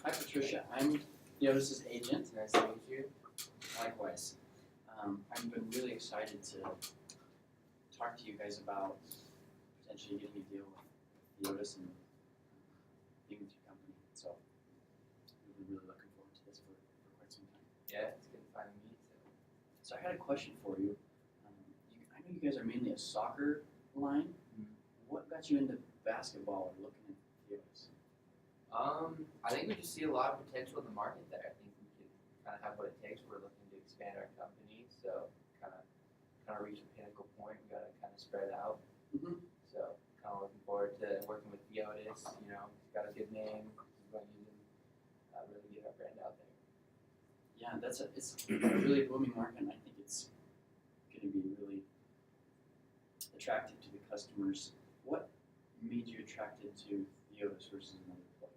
Hi Patricia, I'm Theotis' agent. Nice to meet you. Likewise. I've been really excited to talk to you guys about potentially getting a deal with Theotis and being with your company. So we've been really looking forward to this for quite some time. Yeah, it's good to finally meet. So I had a question for you. I know you guys are mainly a soccer line. What got you into basketball or looking at Theotis? I think we just see a lot of potential in the market there. I think we can kind of have what it takes. We're looking to expand our company, so kind of reach a pinnacle point. We got to kind of spread out. Mm-hmm. So kind of looking forward to working with Theotis. You know, he's got a good name. He's going to use him, really get our brand out there. Yeah, it's a really booming market, and I think it's going to be really attractive to the customers. What made you attracted to Theotis versus another player?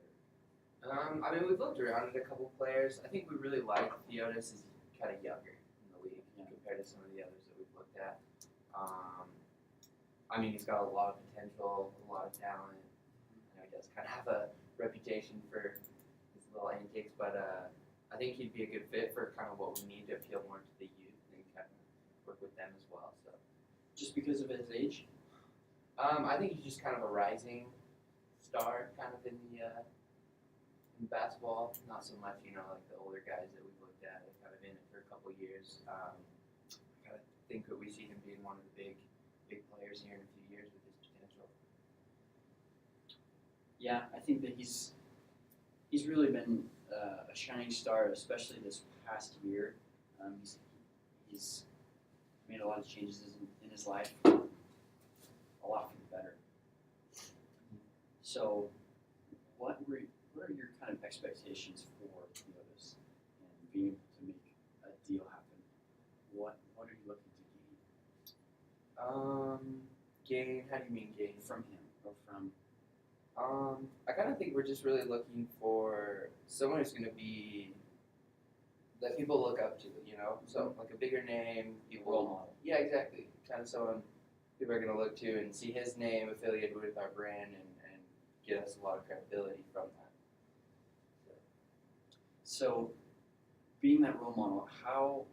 I mean, we've looked around at a couple players. I think we really like Theotis. Is kind of younger in the league compared to some of the others that we've looked at. I mean, he's got a lot of potential, a lot of talent. I know he does kind of have a reputation for his little antics, but I think he'd be a good fit for kind of what we need to appeal more to the youth and kind of work with them as well. So, just because of his age? I think he's just kind of a rising star, kind of in basketball. Not so much, you know, like the older guys that we've looked at. They're kind of in it for a couple of years. I kind of think that we see him being one of the big players here in a few years with his potential. Yeah, I think that he's really been a shining star, especially this past year. He's made a lot of changes in his life, a lot for the better. So, what are your kind of expectations for Theotis and being able to make a deal happen? What are you looking to gain? Gain? How do you mean gain? From him or from? I kind of think we're just really looking for someone who's going to be that people look up to, you know. So like a bigger name, people. Role model. Yeah, exactly. Kind of someone people are going to look to and see his name affiliated with our brand and get us a lot of credibility from that. So, being that role model, how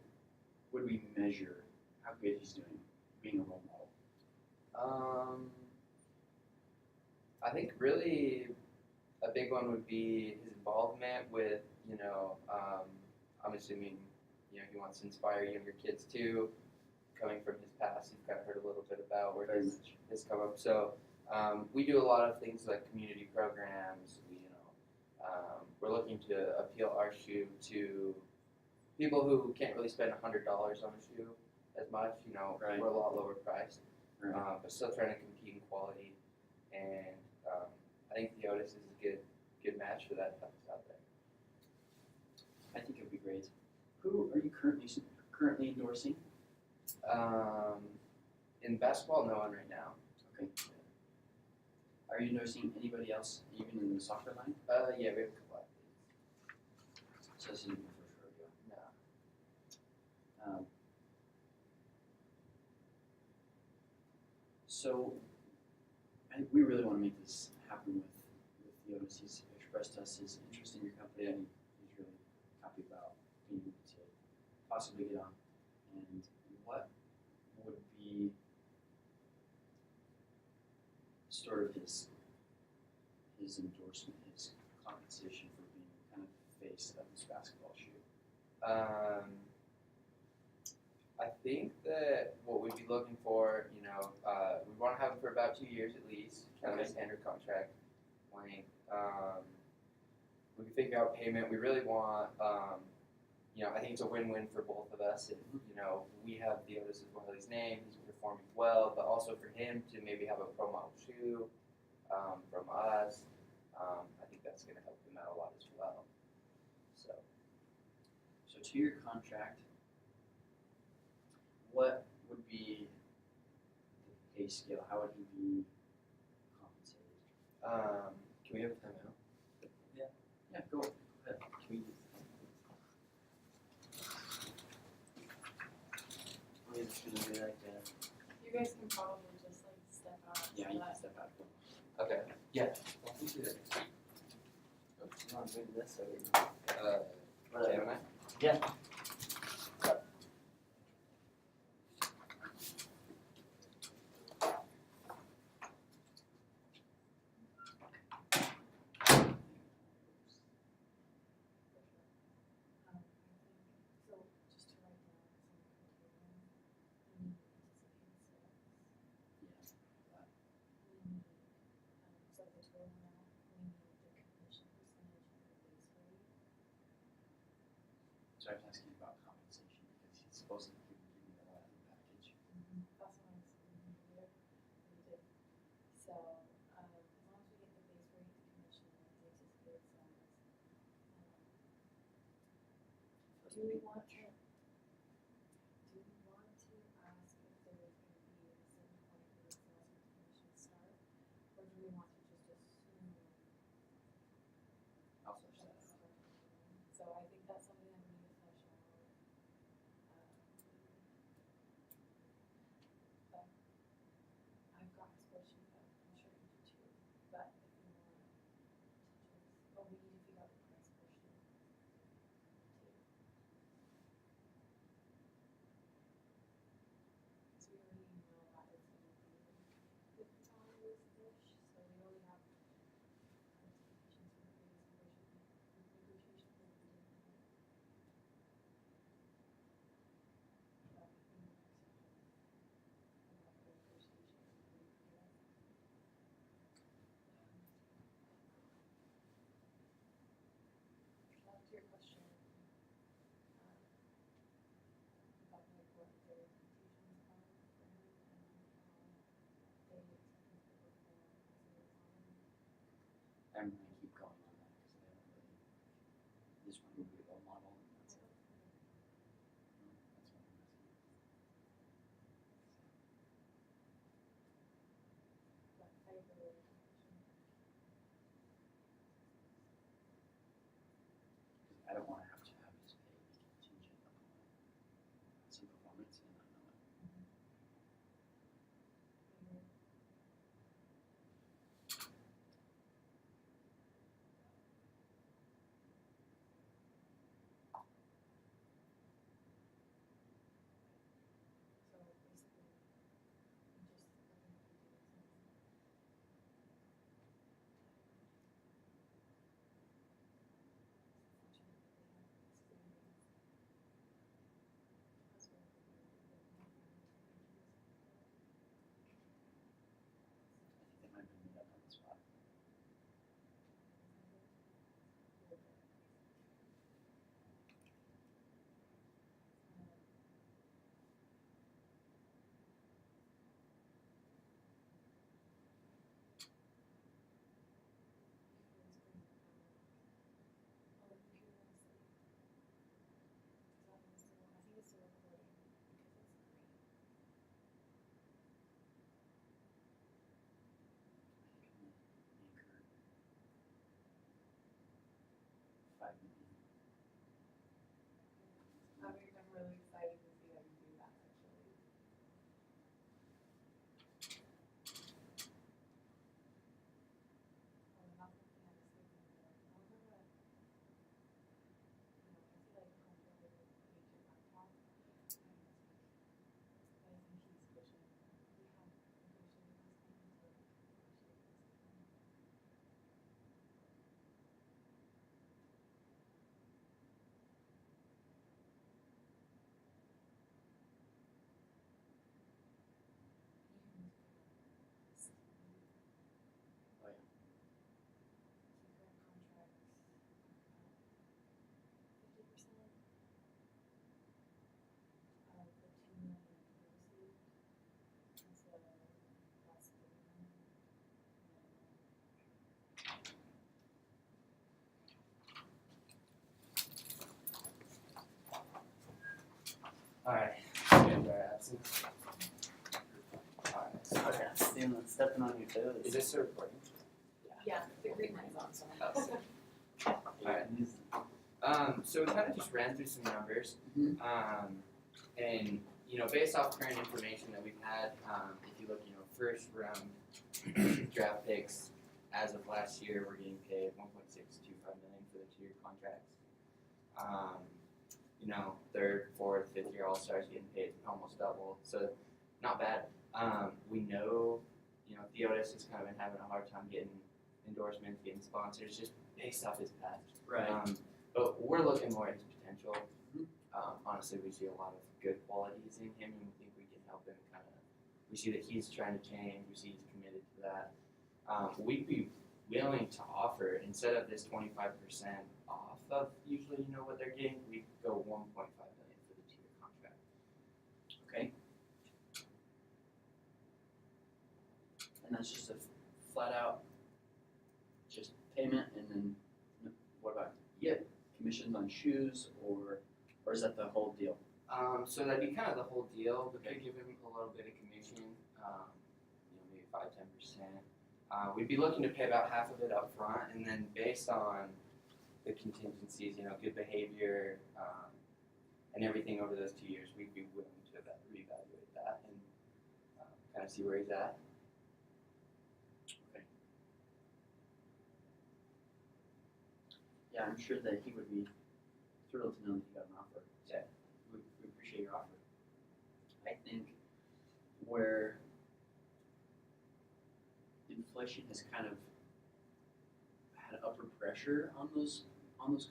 would we measure how good he's doing being a role model? I think really a big one would be his involvement with, you know, I'm assuming, you know, he wants to inspire younger kids too. Coming from his past, you've kind of heard a little bit about where his come up. So we do a lot of things like community programs. We're looking to appeal our shoe to people who can't really spend $100 on a shoe as much. You know, Right. We're a lot lower priced, Right. But still trying to compete in quality. And I think Theotis is a good match for that type out there. I think it would be great. Who are you currently endorsing? In basketball, no one right now. Okay. Are you endorsing anybody else, even in the soccer line? Yeah, we have a couple athletes. So this isn't your first rodeo. No. So we really want to make this happen with Theotis. He's expressed us his interest in your company, and he's really happy about being able to possibly get on. And what would be sort of his endorsement, his compensation for being kind of the face of this basketball shoe? I think that what we'd be looking for, you know, we want to have it for about 2 years at least, kind of a standard contract length. We can figure out payment. We really want, you know, I think it's a win-win for both of us. If, you know, we have Theotis Wiley's name, he's performing well, but also for him to maybe have a pro model shoe from us. I think that's going to help him out a lot as well. So 2-year contract. What would be the pay scale? How would he be compensated? can we have a timeout? Yeah, go ahead. Can we we're just gonna be like You guys can probably just like step out. yeah, so you that can step out. Okay. Yeah. Well, we do that. on, maybe this or Gemini? Yeah. So just to write down some criteria, we need anticipated sales. We need, so the total amount, we need the commission percentage and the base rate. So I was asking about compensation because he's supposedly giving me that in the package. That's what I was saying earlier, we did. So, as long as we get the base rate, the commission, and the anticipated sales. Do we want to ask if there is going to be a certain point where the sales and commission start? Or do we want to just assume I'll flush that that's out. starting? So I think that's something that we need to flesh out. But I've got a spreadsheet that I'm sure you do too, but if you want to just, oh, we need to figure out the price portion too. So we already know that it's going to be $50-ish, so we already have expectations for the previous negotiations that we didn't have. But in the next section, about the negotiations, we get. Back to your question, about like what their expectations are for him and how they expect him to perform as a designer. I'm gonna keep going on that because I don't really, I just want to move to a model and that's it. That's what I'm asking. But I agree with that question. Because I don't want to have his pay be contingent upon some performance and not know it. So basically, we just looking at the dates and unfortunately they have experience. That's what we do. I think they might have been made up on the spot. I think I'm gonna anchor 5 million. I'm really excited to see how you do that actually. Oh, I'm not looking at this thing there. I'm gonna, I feel like comfortable with agent laptop. But I think he's pushing. We have negotiated last time, so we can negotiate this time. Oh yeah. Secret contracts, 50% of the 2 million proceeds. And so that's 3 million. Alright, and our absence. Alright, Okay, stepping on your toes. is this a recording? Yeah, the green line's on, so. Alright. So we kind of just ran through some numbers, and based off current information that we've had, if you look, first round draft picks as of last year, we're getting paid $1.625 million contracts. You know, third, fourth, fifth year all-stars getting paid almost double, so not bad. We know, you know, Theotis has kind of been having a hard time getting endorsements, getting sponsors, just based off his past. Right. But we're looking more at his potential. Mhm. Honestly, we see a lot of good qualities in him, and we think we can help him kind of. We see that he's trying to change. We see he's committed to that. We'd be willing to offer, instead of this 25% off of usually, you know, what they're getting, we go 1.5 million for the 2-year contract. Okay. And that's just a flat out, just payment, and then what about commissions on shoes, or is that the whole deal? So that'd be kind of the whole deal. We could give him a little bit of commission, you know, maybe 5-10%. We'd be looking to pay about half of it up front, and then based on the contingencies, you know, good behavior, and everything over those 2 years, we'd be willing to reevaluate that and kind of see where he's at. Okay. Yeah, I'm sure that he would be thrilled to know that he got an offer. Yeah. We appreciate your offer. I think where inflation has kind of had upper pressure on those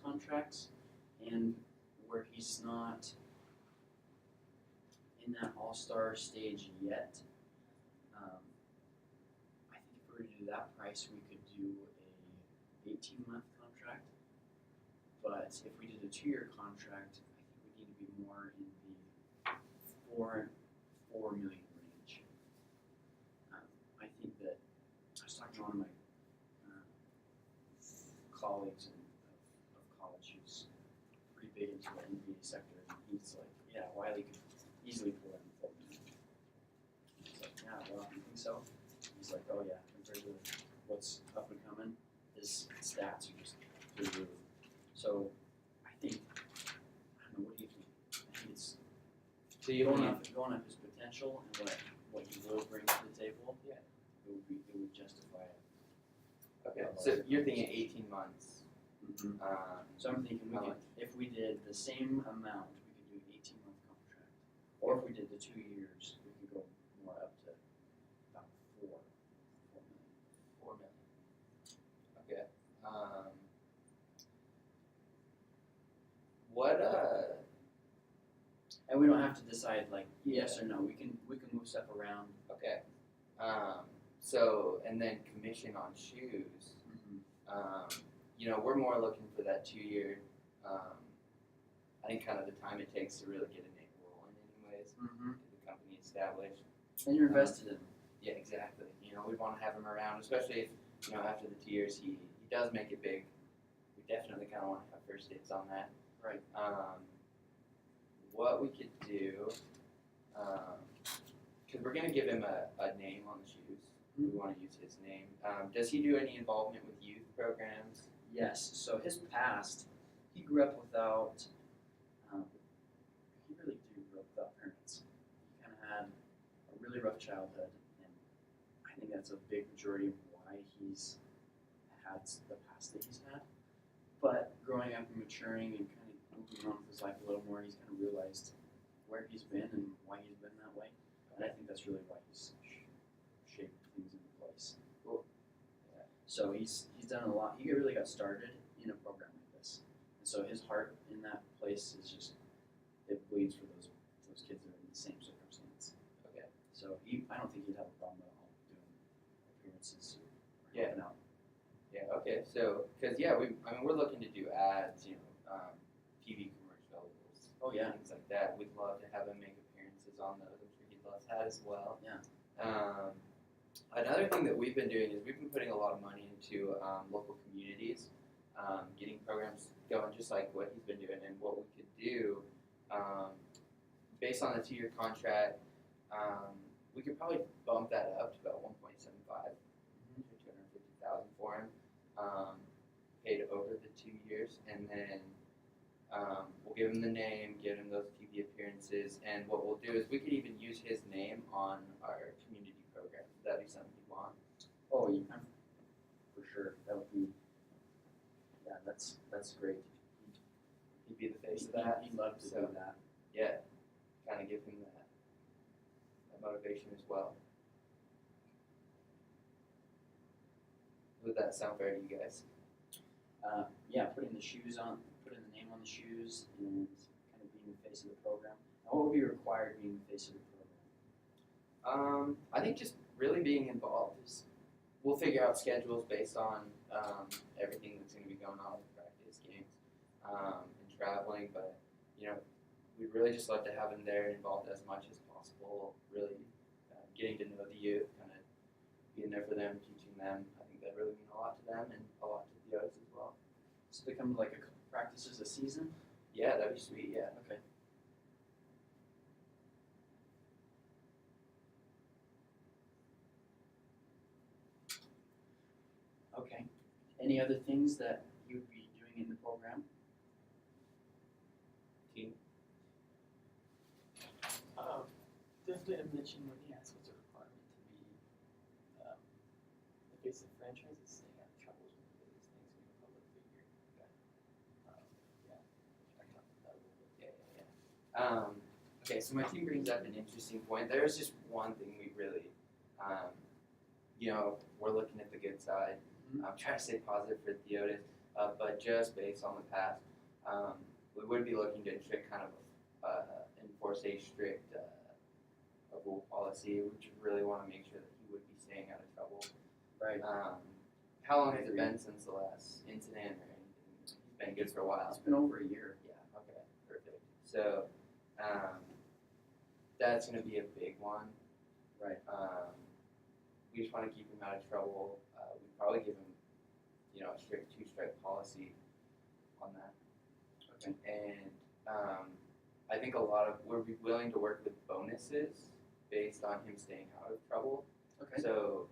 contracts, and where he's not in that all-star stage yet, I think if we were to do that price, we could do a 18-month contract. But if we did a 2-year contract, I think we need to be more in the four million range. I think that I was talking to one of my colleagues of college who's pretty big into the NBA sector, and he's like, yeah, Wiley could easily pull in 4 million. He's like, yeah, well, you think so? He's like, oh yeah, compared to what's up and coming, his stats are just through the roof. So I think, I don't know, what do you think? I think it's So you going don't up his potential and what he will bring to the table. Yeah. It would justify it. Okay, so you're thinking 18 months. Mm-hmm. Um, So I'm thinking if we did the same amount, we could do an 18-month contract. Or if we did the 2 years, we could go more up to about 4 million. 4 million. Okay. And we don't have to decide like yes or no. We can move stuff around. Okay. So and then commission on shoes. You know, we're more looking for that 2-year. I think kind of the time it takes to really get a name rolling, anyways. Mm-hmm. Get the company established. And you're invested in them. Yeah, exactly. You know, we want to have him around, especially if, you know, after the 2 years he does make it big. We definitely kind of want to have first dibs on that. Right. What we could do, because we're going to give him a name on the shoes. We want to use his name. Does he do any involvement with youth programs? Yes. So his past, he grew up without. He really grew up without parents. He kind of had a really rough childhood, and I think that's a big majority of why he's had the past that he's had. But growing up and maturing and kind of moving on with his life a little more, he's kind of realized where he's been and why he's been that way. And I think that's really why he's shaped things into place. Cool. Yeah. So he's done a lot. He really got started in a program like this, and so his heart in that place is just it bleeds for those kids that are in the same circumstance. Okay. So I don't think he'd have a problem at all doing appearances or Yeah. helping out. Yeah. Okay. So, because we're looking to do ads, you know, TV commercials. Oh yeah. Things like that. We'd love to have him make appearances on those. I'm sure he'd love that as well. Yeah. Another thing that we've been doing is we've been putting a lot of money into local communities, getting programs going just like what he's been doing. And what we could do, based on the 2-year contract, we could probably bump that up to about 1.75 to 250,000 for him, paid over the 2 years, and then we'll give him the name, give him those TV appearances, and what we'll do is we could even use his name on our community program. Would that be something you want? Oh, for sure. That would be. Yeah, that's great. He'd be the face of that. He'd love to So, do that. yeah, kind of give him that motivation as well. Would that sound fair to you guys? Yeah, putting the shoes on, putting the name on the shoes, and kind of being the face of the program. And what would be required being the face of the program? I think just really being involved is. We'll figure out schedules based on everything that's going to be going on with practice, games, and traveling. But we'd really just love to have him there, involved as much as possible. Really getting to know the youth, kind of being there for them, teaching them. I think that really mean a lot to them and a lot to the others as well. So they come like a couple practices a season? Yeah, that'd be sweet. Yeah. Okay. Okay. Any other things that you would be doing in the program? Team. Definitely, I mentioned when he asked what's a requirement to be the face of the franchise is staying out of trouble is one of the biggest things when you're a public figure. Yeah, I talked about that a little bit. Yeah. Okay, so my team brings up an interesting point. There's just one thing we really, we're looking at the good side. I'm trying to stay positive for Theotis, but just based on the past, we would be looking to enforce a strict rule policy. We just really want to make sure that he would be staying out of trouble. Right. How long has it been since the last incident or anything? He's been good for a while. It's been over a year. Yeah, okay, perfect. So, that's going to be a big one. Right. We just want to keep him out of trouble. We'd probably give him, a strict two-strike policy on that. Okay. And I think we'd be willing to work with bonuses based on him staying out of trouble. Okay. So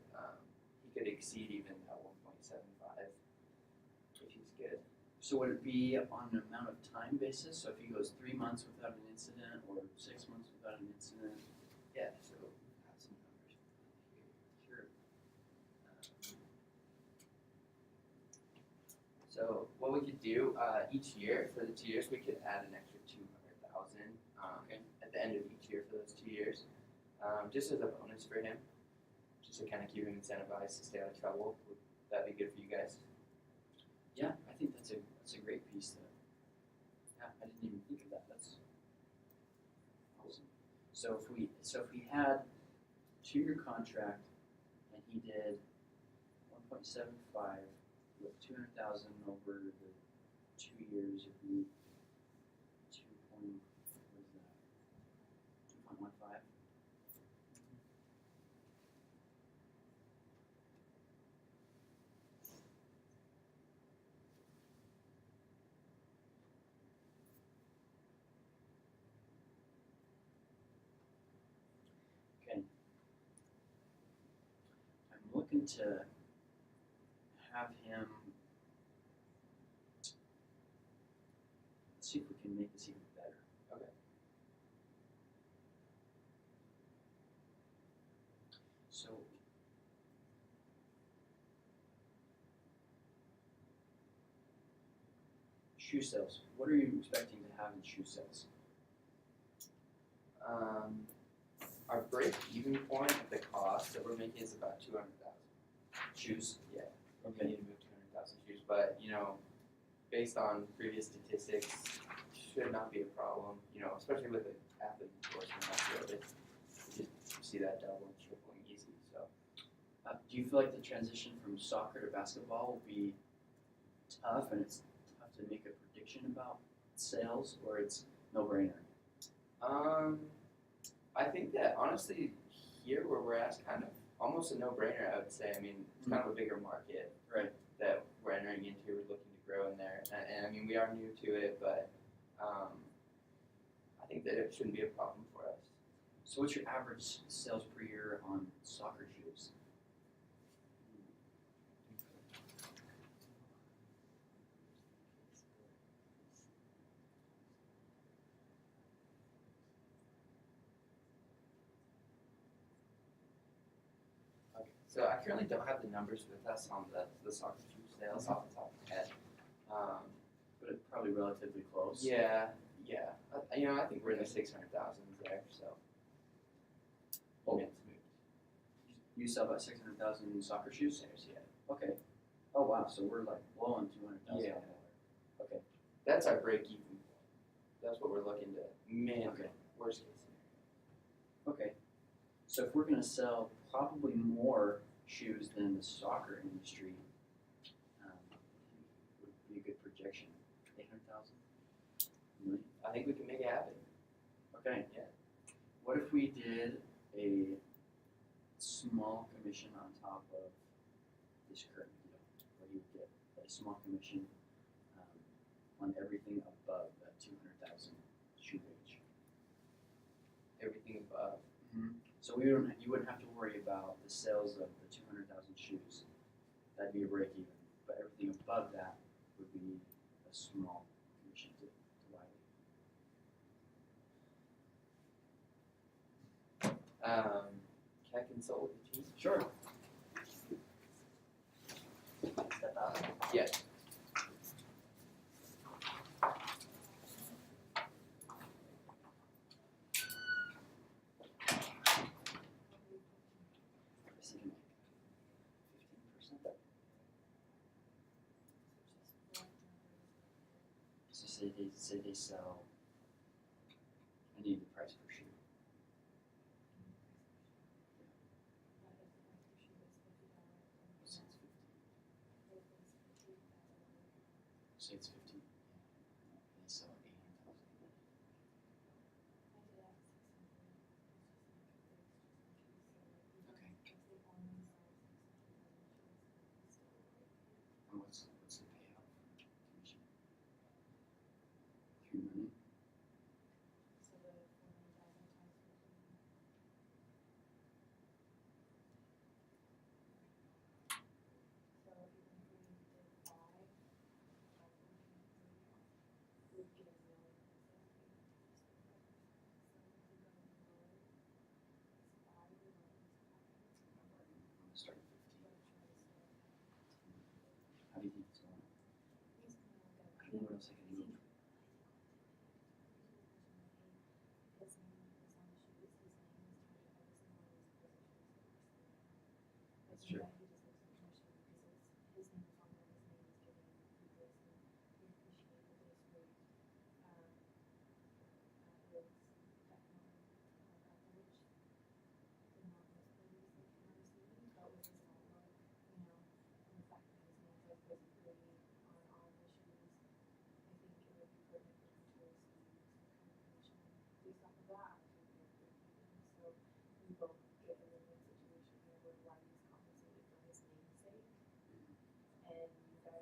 he could exceed even that 1.75 if he's good. So would it be on an amount of time basis? So if he goes 3 months without an incident or 6 months without an incident? Yeah, so we have some numbers here. Sure. So what we could do each year for the 2 years, we could add an extra 200,000 Okay. at the end of each year for those 2 years, just as a bonus for him, just to kind of keep him incentivized to stay out of trouble. Would that be good for you guys? Yeah, I think that's a great piece there. Yeah, I didn't even think of that. That's awesome. So if we had 2-year contract and he did 1.75 with 200,000 over the 2 years, it'd be 2.15. Okay. I'm looking to have him. Let's see if we can make this even better. Okay. So shoe sales. What are you expecting to have in shoe sales? Our break-even point of the cost that we're making is about 200,000 Shoes. Yeah, we need to move 200,000 shoes, but based on previous statistics, should not be a problem. Especially with the athlete enforcement field, you just see that doubling, tripling easy. So, Do you feel like the transition from soccer to basketball will be tough, and it's tough to make a prediction about sales, or it's no-brainer? I think that honestly, here where we're at, is kind of almost a no-brainer. I would say. I mean, it's kind of a bigger market, Right. that we're entering into. We're looking to grow in there, and I mean, we are new to it, but I think that it shouldn't be a problem for us. So what's your average sales per year on soccer shoes? So I currently don't have the numbers with us on the soccer shoe sales off the top of my head. But it's probably relatively close. Yeah. I think we're in the 600,000s there. So. Oh. It's moved. You sell about 600,000 soccer shoes? Yeah. Okay. Oh wow, so we're like blowing 200,000. Yeah. Okay. That's our break even point. That's what we're looking to minimum. Okay. Worst case scenario. Okay. So if we're gonna sell probably more shoes than the soccer industry, would be a good projection. 800,000 million. I think we can make it happen. Okay. Yeah. What if we did a small commission on top of this current deal, where you get a small commission on everything above that 200,000 shoe wage? Everything above. So you wouldn't have to worry about the sales of the 200,000 shoes. That'd be a break even. But everything above that would be a small commission to Wiley. Can I consult with the team? Sure. Step out. Yeah. Receiving 15%. So say they sell. I need the price per shoe. Say it's 15. Say it's 15. Yeah. They sell 800,000. Okay. And what's the payout for commission? 3 million. I'm gonna start at 15. How do you think it's going? I don't know what else I can do. That's true.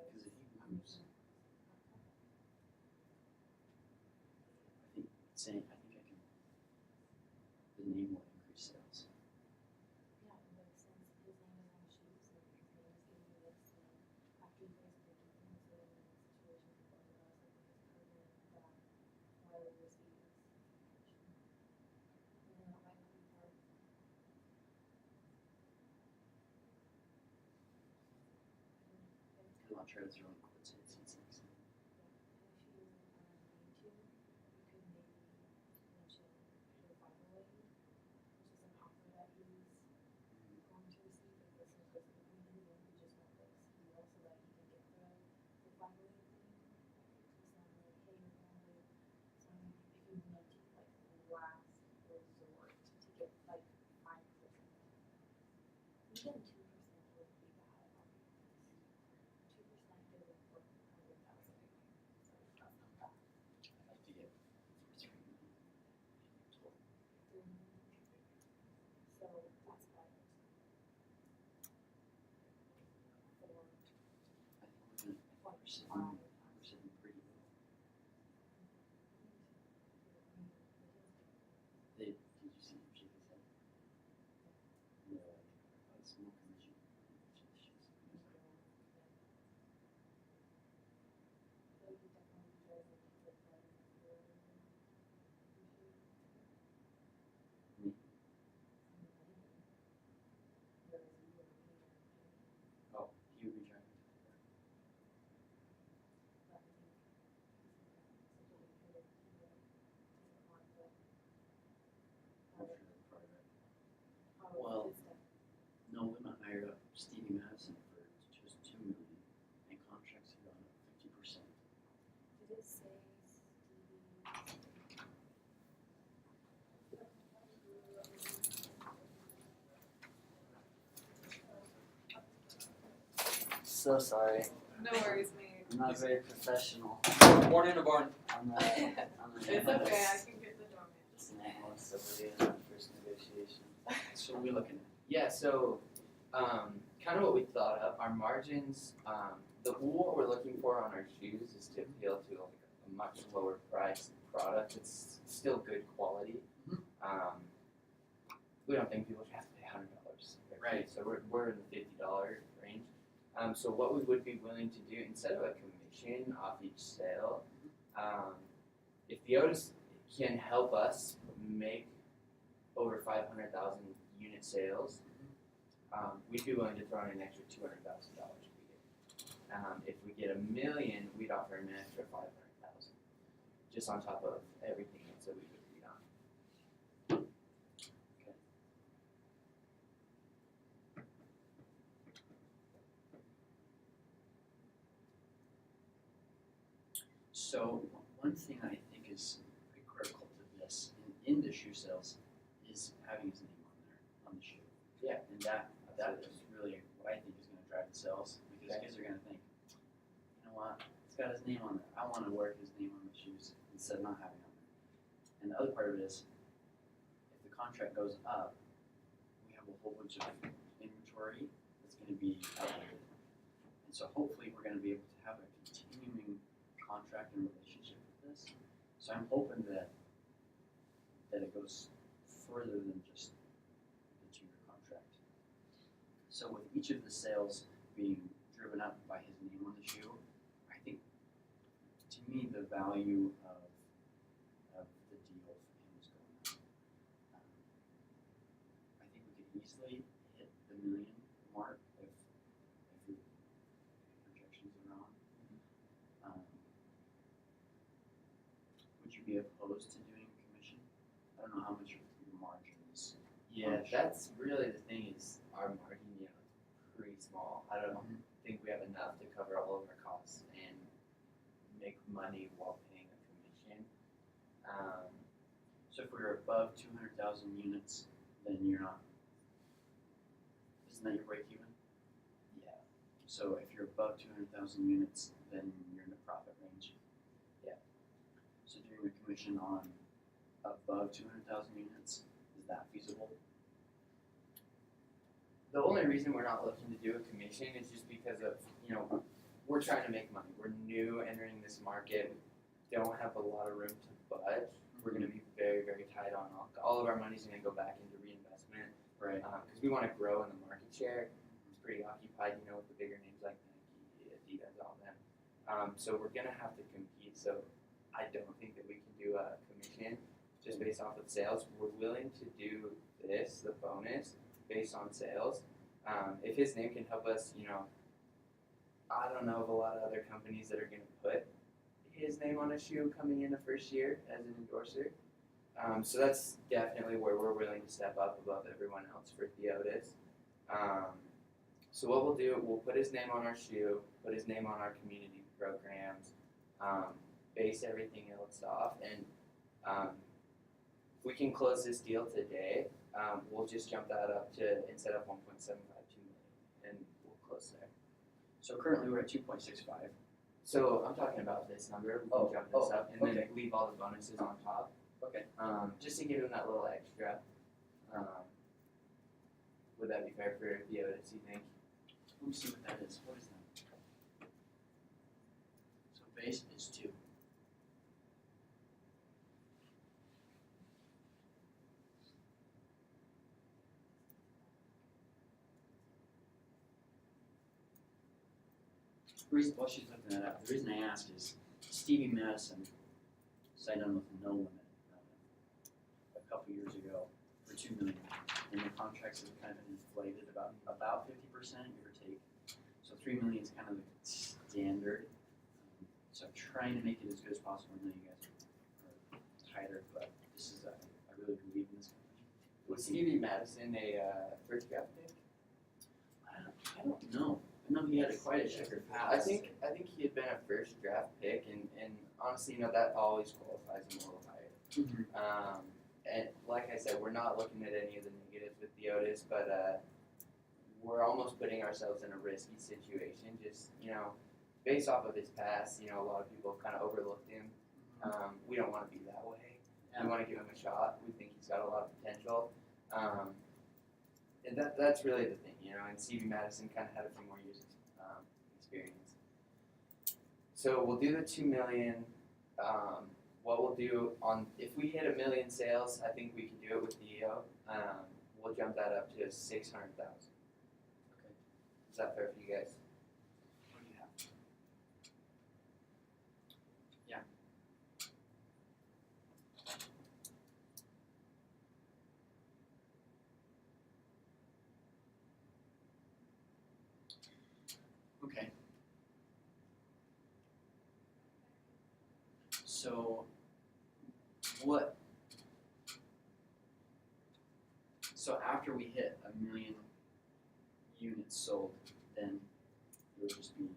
Because if he moves, I think I can. The name will increase sales. I'll try to throw in quotes in since next time. I'd like to get 3 million total. I think we're sitting pretty low. Did you see him shake his head? Yeah, small commission. Me? Oh, he would be driving. say So sorry. No worries, me. I'm not very professional. Born in a barn. I'm an It's okay, I can get the domain. Just an analyst over here in that first negotiation. So what are we looking at? Yeah, so kind of what we thought of, our margins, what we're looking for on our shoes is to appeal to like a much lower price product. It's still good quality. Mhm. We don't think people should have to pay $100. Right. So we're in the $50 range. So what we would be willing to do, instead of a commission off each sale, if Theotis can help us make over 500,000 unit sales, we'd be willing to throw in an extra $200,000 per year. If we get 1 million, we'd offer an extra 500,000, just on top of everything else that we would read on. So one thing I think is pretty critical to this in the shoe sales is having his name on there on the shoe. Yeah. And that is really what I think is going to drive the sales, because kids are going to think, you know what, it's got his name on there. I want to wear his name on the shoes instead of not having it on there. And the other part of it is, if the contract goes up, we have a whole bunch of inventory that's going to be outdated. And so hopefully we're going to be able to have a continuing contract and relationship with this. So I'm hoping that it goes further than just the 2-year contract. So with each of the sales being driven up by his name on the shoe, I think, to me, the value of the deal for him is going up. I think we could easily hit the 1 million mark if the projections are on. Would you be opposed to doing commission? I don't know how much your margin is. Yeah, that's really the thing, is our margin, is pretty small. I don't think we have enough to cover all of our costs and make money while paying a commission. So if we're above 200,000 units, then you're not. Isn't that your break even? Yeah. So if you're above 200,000 units, then you're in the profit range. Yeah. So doing a commission on above 200,000 units, is that feasible? The only reason we're not looking to do a commission is just because of, we're trying to make money. We're new entering this market. We don't have a lot of room to budge. We're going to be very, very tight on all of our money's going to go back into reinvestment. Right. Because we want to grow in the market share. It's pretty occupied, with the bigger names like Nike, Adidas, all them. So we're going to have to compete. So I don't think that we can do a commission just based off of sales. We're willing to do this, the bonus, based on sales. If his name can help us, I don't know of a lot of other companies that are going to put his name on a shoe coming in the first year as an endorser. So that's definitely where we're willing to step up above everyone else for Theotis. So what we'll do, we'll put his name on our shoe, put his name on our community programs, base everything else off, and if we can close this deal today, we'll just jump that up to, instead of 1.752 million, and we'll close there. So currently we're at 2.65. So I'm talking about this number. We can jump this up and then leave all the bonuses on top. Okay. Just to give him that little extra. Would that be fair for Theotis, you think? Let me see what that is. What is that? So base is 2. While she's looking that up, the reason I ask is Stevie Madison signed on with no limit a couple years ago for $2 million, and the contracts have kind of been inflated about 50%, give or take. So $3 million is kind of the standard. So I'm trying to make it as good as possible. I know you guys are tighter, but this is I really believe in this company. Was Stevie Madison a first draft pick? I don't know. I know he had quite a checkered past. I think he had been a first draft pick, and honestly, that always qualifies him a little higher. Mhm. And like I said, we're not looking at any of the negatives with Theotis, but we're almost putting ourselves in a risky situation. Just based off of his past, a lot of people have kind of overlooked him. We don't want to be that way. Yeah. We want to give him a shot. We think he's got a lot of potential. And that's really the thing, and C.B. Madison kind of had a few more years experience. So we'll do the $2 million. What we'll do if we hit 1 million sales, I think we can do it with Theo. We'll jump that up to 600,000. Okay. Is that fair for you guys? What do you have? Yeah. Okay. So, So after we hit 1 million units sold, then it would just be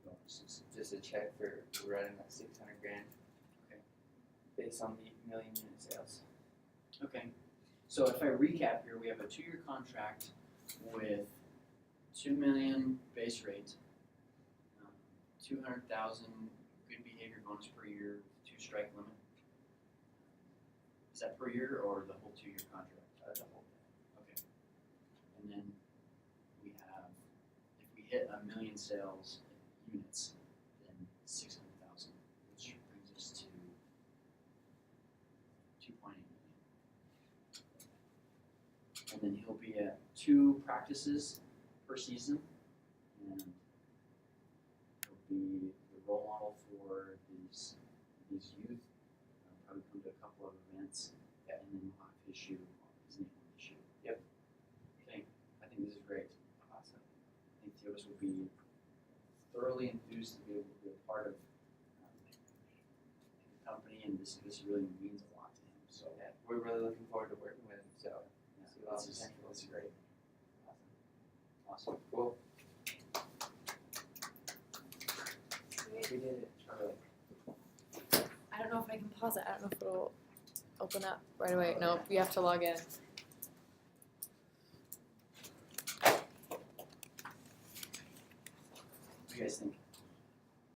bonuses. Just a check for running that 600 grand. Okay. Based on the 1 million unit sales. Okay. So if I recap here, we have a 2-year contract with 2 million base rate, 200,000 good behavior bonus per year, 2 strike limit. Is that per year or the whole 2-year contract? The whole Okay. And then we have, if we hit 1 million sales units, then 600,000, which brings us to 2.8 million. And then he'll be at 2 practices per season, and he'll be the role model for these youth. Probably come to a couple of events, and then we'll have his name on the shoe. Yep. Okay, I think this is great. Awesome. I think Theotis will be thoroughly enthused to be able to be a part of the company, and this really means a lot to him. So Yeah, we're really looking forward to working with him. So yeah, see a lot of this is potential. this is great. Awesome. Awesome. Cool. Sweet. We did it, Charlie. I don't know if I can pause it. I don't know if it'll open up right away. Nope, you have to log in. What do you guys think?